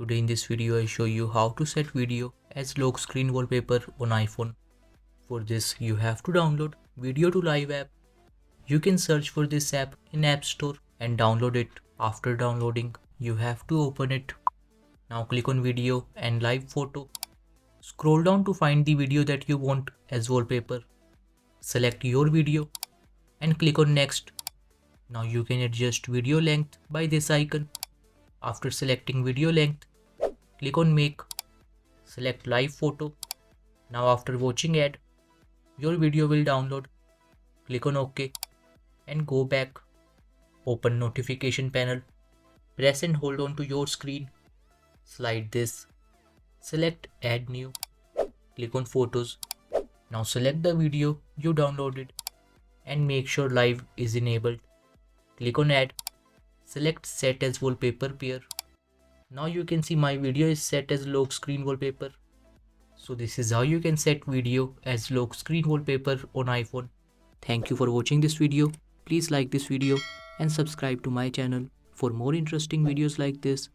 Today in this video I show you how to set video as lock screen wallpaper on iPhone. For this you have to download Video to Live app. You can search for this app in App Store and download it. After downloading you have to open it. Now click on video and live photo. Scroll down to find the video that you want as wallpaper. Select your video and click on next. Now you can adjust video length by this icon. After selecting video length, click on make. Select live photo. Now after watching ad, your video will download. Click on OK and go back. Open notification panel. Press and hold on to your screen. Slide this. Select add new. Click on photos. Now select the video you downloaded and make sure live is enabled. Click on add. Select set as wallpaper pair. Now you can see my video is set as lock screen wallpaper. So this is how you can set video as lock screen wallpaper on iPhone. Thank you for watching this video. Please like this video and subscribe to my channel for more interesting videos like this.